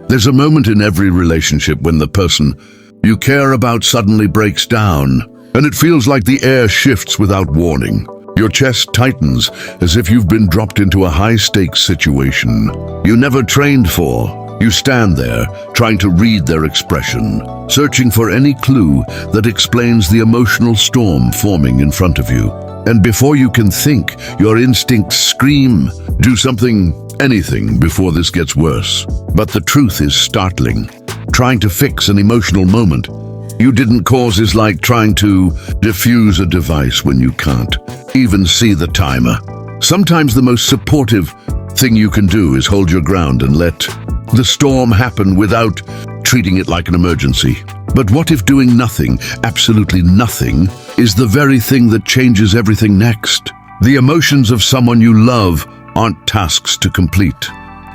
There's a moment in every relationship when the person you care about suddenly breaks down, and it feels like the air shifts without warning. Your chest tightens as if you've been dropped into a high-stakes situation you never trained for. You stand there, trying to read their expression, searching for any clue that explains the emotional storm forming in front of you. And before you can think, your instincts scream, "Do something, anything, before this gets worse." But the truth is startling. Trying to fix an emotional moment you didn't cause is like trying to defuse a device when you can't even see the timer. Sometimes the most supportive thing you can do is hold your ground and let the storm happen without treating it like an emergency. But what if doing nothing, absolutely nothing, is the very thing that changes everything next? The emotions of someone you love aren't tasks to complete.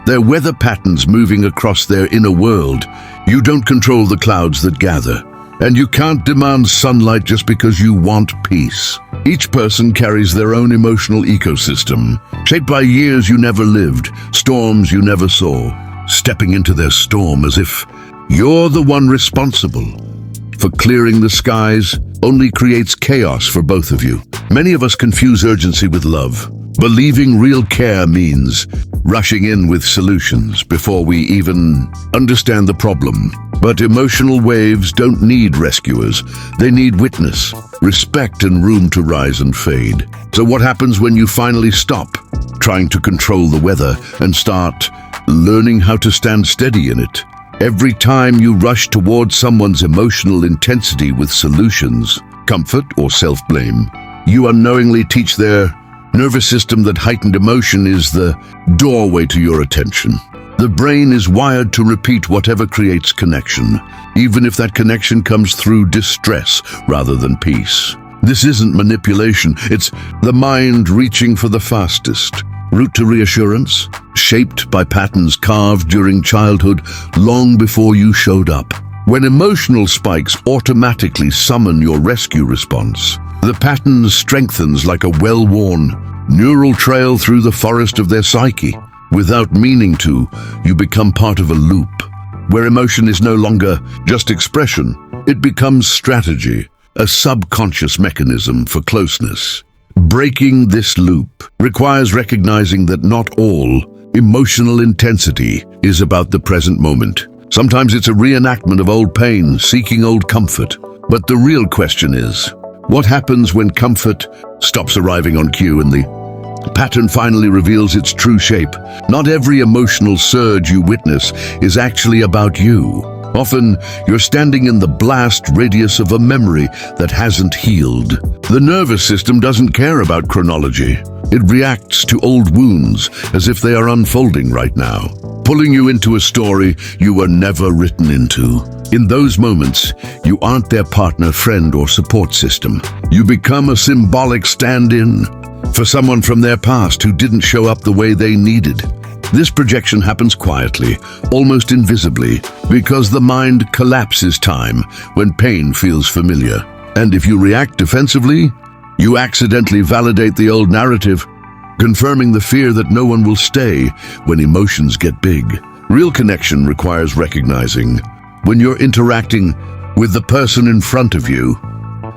They're weather patterns moving across their inner world. You don't control the clouds that gather, and you can't demand sunlight just because you want peace. Each person carries their own emotional ecosystem, shaped by years you never lived, storms you never saw. Stepping into their storm as if you're the one responsible for clearing the skies only creates chaos for both of you. Many of us confuse urgency with love. Believing real care means rushing in with solutions before we even understand the problem. But emotional waves don't need rescuers. They need witness, respect, and room to rise and fade. So what happens when you finally stop trying to control the weather and start learning how to stand steady in it? Every time you rush towards someone's emotional intensity with solutions, comfort, or self-blame, you unknowingly teach their nervous system that heightened emotion is the doorway to your attention. The brain is wired to repeat whatever creates connection, even if that connection comes through distress rather than peace. This isn't manipulation, it's the mind reaching for the fastest route to reassurance, shaped by patterns carved during childhood long before you showed up. When emotional spikes automatically summon your rescue response, the pattern strengthens like a well-worn neural trail through the forest of their psyche. Without meaning to, you become part of a loop, where emotion is no longer just expression. It becomes strategy, a subconscious mechanism for closeness. Breaking this loop requires recognizing that not all emotional intensity is about the present moment. Sometimes it's a reenactment of old pain, seeking old comfort. But the real question is, what happens when comfort stops arriving on cue and the pattern finally reveals its true shape? Not every emotional surge you witness is actually about you. Often, you're standing in the blast radius of a memory that hasn't healed. The nervous system doesn't care about chronology. It reacts to old wounds as if they are unfolding right now, pulling you into a story you were never written into. In those moments, you aren't their partner, friend, or support system. You become a symbolic stand-in for someone from their past who didn't show up the way they needed. This projection happens quietly, almost invisibly, because the mind collapses time when pain feels familiar. And if you react defensively, you accidentally validate the old narrative, confirming the fear that no one will stay when emotions get big. Real connection requires recognizing when you're interacting with the person in front of you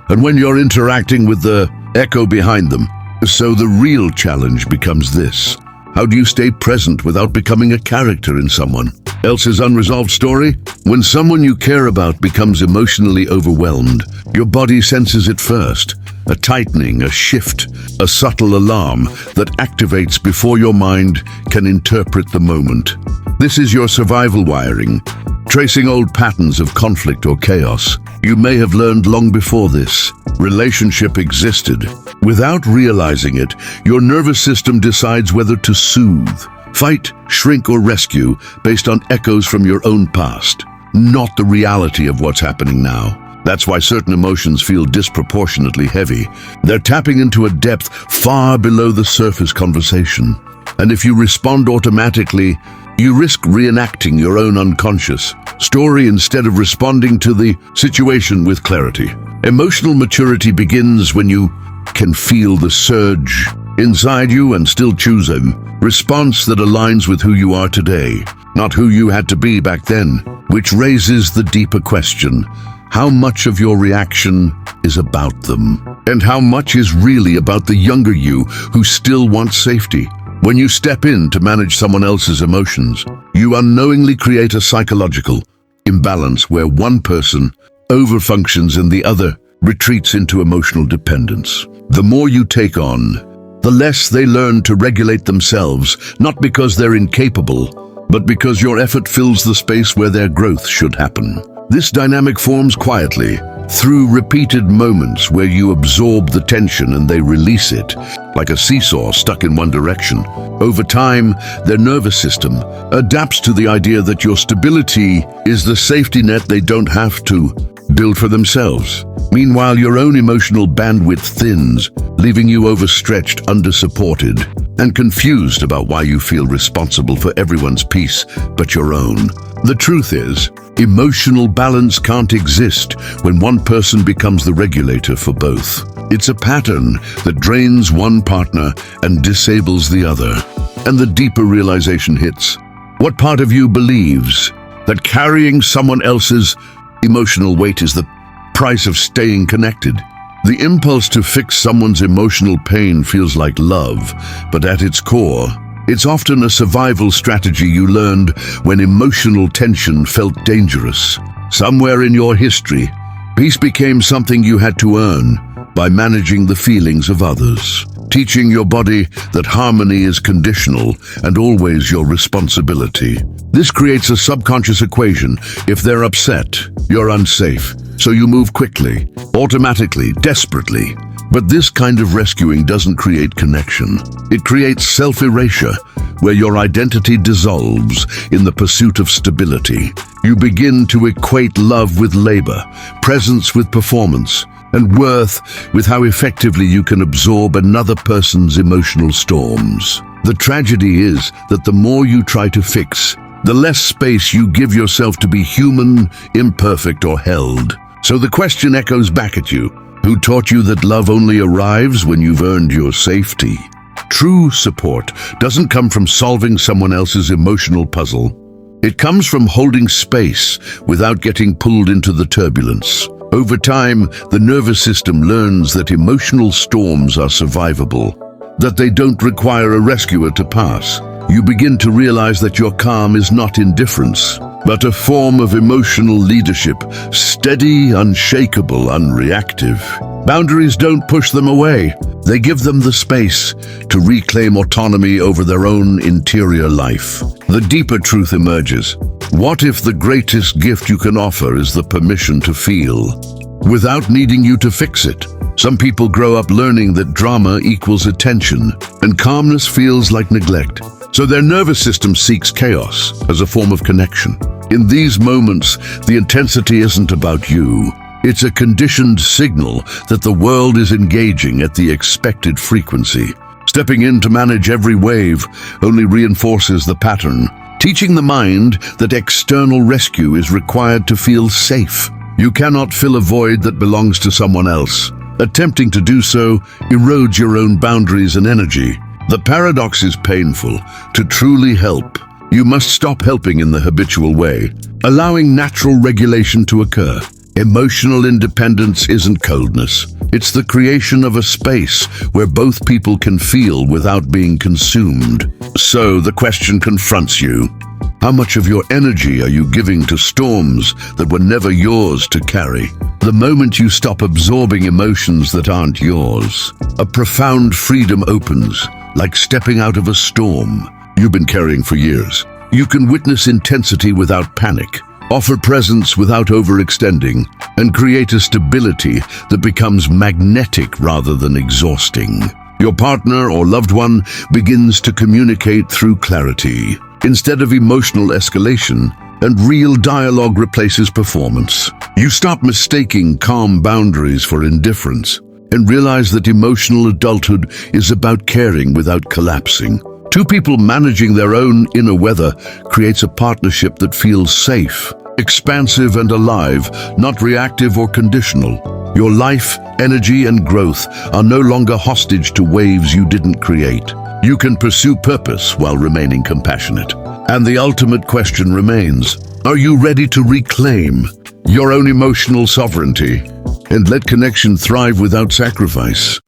and when you're interacting with the echo behind them. So the real challenge becomes this: how do you stay present without becoming a character in someone else's unresolved story? When someone you care about becomes emotionally overwhelmed, your body senses it first. A tightening, a shift, a subtle alarm that activates before your mind can interpret the moment. This is your survival wiring, tracing old patterns of conflict or chaos. You may have learned long before this relationship existed. Without realizing it, your nervous system decides whether to soothe, fight, shrink, or rescue based on echoes from your own past, not the reality of what's happening now. That's why certain emotions feel disproportionately heavy. They're tapping into a depth far below the surface conversation. And if you respond automatically, you risk reenacting your own unconscious story instead of responding to the situation with clarity. Emotional maturity begins when you can feel the surge inside you and still choose a response that aligns with who you are today. not who you had to be back then. Which raises the deeper question: how much of your reaction is about them? And how much is really about the younger you who still wants safety? When you step in to manage someone else's emotions, you unknowingly create a psychological imbalance where one person overfunctions and the other retreats into emotional dependence. The more you take on, the less they learn to regulate themselves, not because they're incapable, but because your effort fills the space where their growth should happen. This dynamic forms quietly, through repeated moments where you absorb the tension and they release it, like a seesaw stuck in one direction. Over time, their nervous system adapts to the idea that your stability is the safety net they don't have to build for themselves. Meanwhile, your own emotional bandwidth thins, leaving you overstretched, undersupported, and confused about why you feel responsible for everyone's peace but your own. The truth is, emotional balance can't exist when one person becomes the regulator for both. It's a pattern that drains one partner and disables the other. And the deeper realization hits: what part of you believes that carrying someone else's emotional weight is the price of staying connected? The impulse to fix someone's emotional pain feels like love, but at its core, it's often a survival strategy you learned when emotional tension felt dangerous. Somewhere in your history, peace became something you had to earn by managing the feelings of others, teaching your body that harmony is conditional and always your responsibility. This creates a subconscious equation: if they're upset, you're unsafe, so you move quickly, automatically, desperately. But this kind of rescuing doesn't create connection. It creates self-erasure, where your identity dissolves in the pursuit of stability. You begin to equate love with labor, presence with performance, and worth with how effectively you can absorb another person's emotional storms. The tragedy is that the more you try to fix, the less space you give yourself to be human, imperfect, or held. So the question echoes back at you: who taught you that love only arrives when you've earned your safety? True support doesn't come from solving someone else's emotional puzzle. It comes from holding space without getting pulled into the turbulence. Over time, the nervous system learns that emotional storms are survivable, that they don't require a rescuer to pass. You begin to realize that your calm is not indifference, but a form of emotional leadership, steady, unshakable, unreactive. Boundaries don't push them away. They give them the space to reclaim autonomy over their own interior life. The deeper truth emerges. What if the greatest gift you can offer is the permission to feel, without needing you to fix it? Some people grow up learning that drama equals attention, and calmness feels like neglect. So their nervous system seeks chaos as a form of connection. In these moments, the intensity isn't about you. It's a conditioned signal that the world is engaging at the expected frequency. Stepping in to manage every wave only reinforces the pattern, teaching the mind that external rescue is required to feel safe. You cannot fill a void that belongs to someone else. Attempting to do so erodes your own boundaries and energy. The paradox is painful. To truly help, you must stop helping in the habitual way, allowing natural regulation to occur. Emotional independence isn't coldness. It's the creation of a space where both people can feel without being consumed. So the question confronts you: how much of your energy are you giving to storms that were never yours to carry? The moment you stop absorbing emotions that aren't yours, a profound freedom opens, like stepping out of a storm you've been carrying for years. You can witness intensity without panic, offer presence without overextending, and create a stability that becomes magnetic rather than exhausting. Your partner or loved one begins to communicate through clarity, instead of emotional escalation, and real dialogue replaces performance. You stop mistaking calm boundaries for indifference and realize that emotional adulthood is about caring without collapsing. Two people managing their own inner weather creates a partnership that feels safe, expansive and alive, not reactive or conditional. Your life, energy, and growth are no longer hostage to waves you didn't create. You can pursue purpose while remaining compassionate. And the ultimate question remains, are you ready to reclaim your own emotional sovereignty and let connection thrive without sacrifice?